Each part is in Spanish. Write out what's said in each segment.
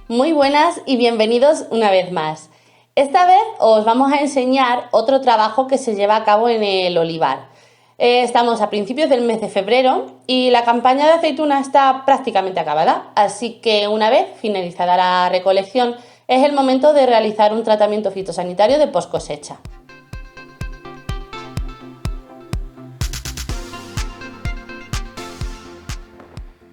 Muy buenas y bienvenidos una vez más. Esta vez os vamos a enseñar otro trabajo que se lleva a cabo en el olivar. Estamos a principios del mes de febrero y la campaña de aceituna está prácticamente acabada, así que una vez finalizada la recolección es el momento de realizar un tratamiento fitosanitario de post cosecha.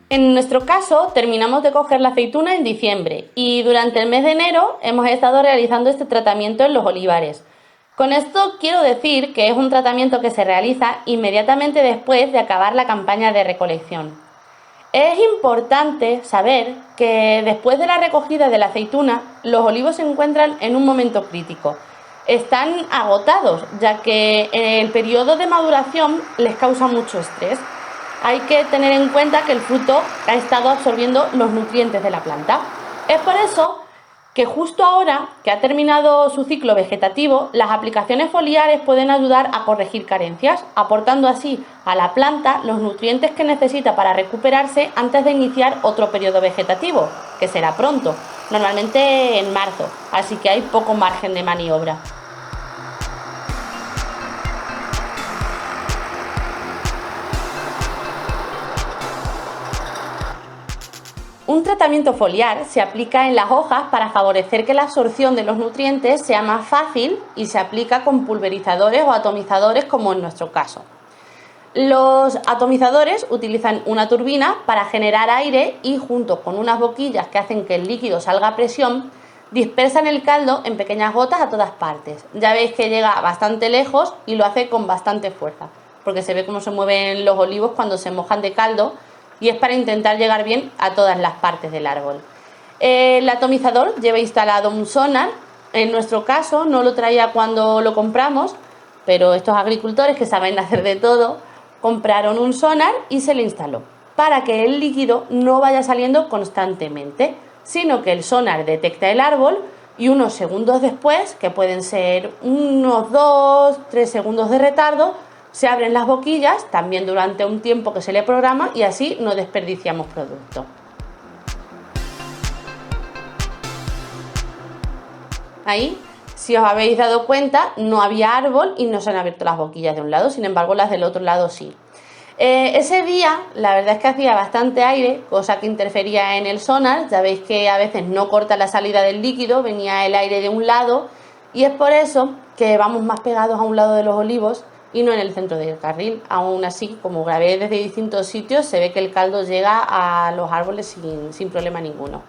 En nuestro caso, terminamos de coger la aceituna en diciembre y durante el mes de enero hemos estado realizando este tratamiento en los olivares. Con esto quiero decir que es un tratamiento que se realiza inmediatamente después de acabar la campaña de recolección. Es importante saber que después de la recogida de la aceituna, los olivos se encuentran en un momento crítico. Están agotados, ya que el periodo de maduración les causa mucho estrés. Hay que tener en cuenta que el fruto ha estado absorbiendo los nutrientes de la planta. Es por eso que justo ahora que ha terminado su ciclo vegetativo, las aplicaciones foliares pueden ayudar a corregir carencias, aportando así a la planta los nutrientes que necesita para recuperarse antes de iniciar otro periodo vegetativo, que será pronto, normalmente en marzo, así que hay poco margen de maniobra. Un tratamiento foliar se aplica en las hojas para favorecer que la absorción de los nutrientes sea más fácil y se aplica con pulverizadores o atomizadores como en nuestro caso. Los atomizadores utilizan una turbina para generar aire y junto con unas boquillas que hacen que el líquido salga a presión, dispersan el caldo en pequeñas gotas a todas partes. Ya veis que llega bastante lejos y lo hace con bastante fuerza, porque se ve cómo se mueven los olivos cuando se mojan de caldo y es para intentar llegar bien a todas las partes del árbol. El atomizador lleva instalado un sonar. En nuestro caso no lo traía cuando lo compramos, pero estos agricultores que saben hacer de todo, compraron un sonar y se le instaló, para que el líquido no vaya saliendo constantemente, sino que el sonar detecta el árbol y unos segundos después, que pueden ser unos 2-3 segundos de retardo, se abren las boquillas, también durante un tiempo que se le programa y así no desperdiciamos producto. Ahí, si os habéis dado cuenta, no había árbol y no se han abierto las boquillas de un lado, sin embargo las del otro lado sí. Ese día la verdad es que hacía bastante aire, cosa que interfería en el sonar. Ya veis que a veces no corta la salida del líquido, venía el aire de un lado y es por eso que vamos más pegados a un lado de los olivos y no en el centro del carril. Aún así, como grabé desde distintos sitios, se ve que el caldo llega a los árboles sin problema ninguno.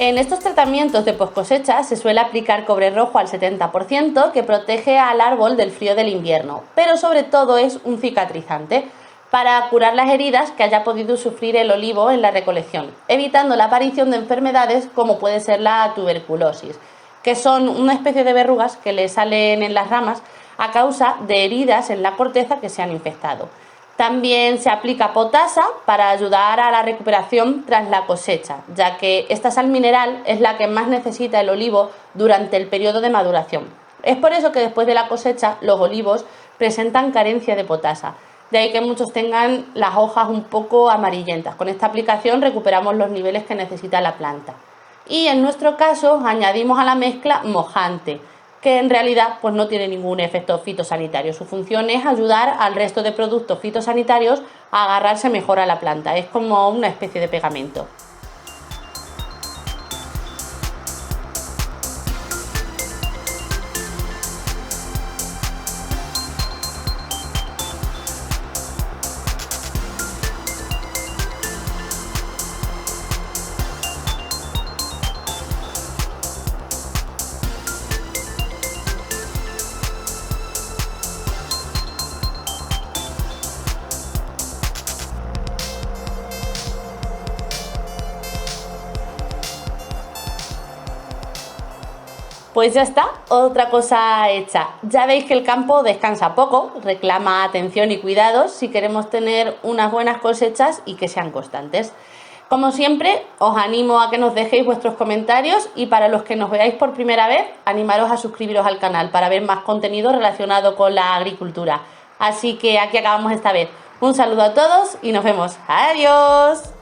En estos tratamientos de post cosecha se suele aplicar cobre rojo al 70%, que protege al árbol del frío del invierno, pero sobre todo es un cicatrizante para curar las heridas que haya podido sufrir el olivo en la recolección, evitando la aparición de enfermedades como puede ser la tuberculosis, que son una especie de verrugas que le salen en las ramas a causa de heridas en la corteza que se han infectado. También se aplica potasa para ayudar a la recuperación tras la cosecha, ya que esta sal mineral es la que más necesita el olivo durante el periodo de maduración. Es por eso que después de la cosecha los olivos presentan carencia de potasa, de ahí que muchos tengan las hojas un poco amarillentas. Con esta aplicación recuperamos los niveles que necesita la planta. Y en nuestro caso añadimos a la mezcla mojante, que en realidad pues no tiene ningún efecto fitosanitario. Su función es ayudar al resto de productos fitosanitarios a agarrarse mejor a la planta. Es como una especie de pegamento. Pues ya está, otra cosa hecha. Ya veis que el campo descansa poco, reclama atención y cuidados si queremos tener unas buenas cosechas y que sean constantes. Como siempre, os animo a que nos dejéis vuestros comentarios y para los que nos veáis por primera vez, animaros a suscribiros al canal para ver más contenido relacionado con la agricultura. Así que aquí acabamos esta vez. Un saludo a todos y nos vemos. ¡Adiós!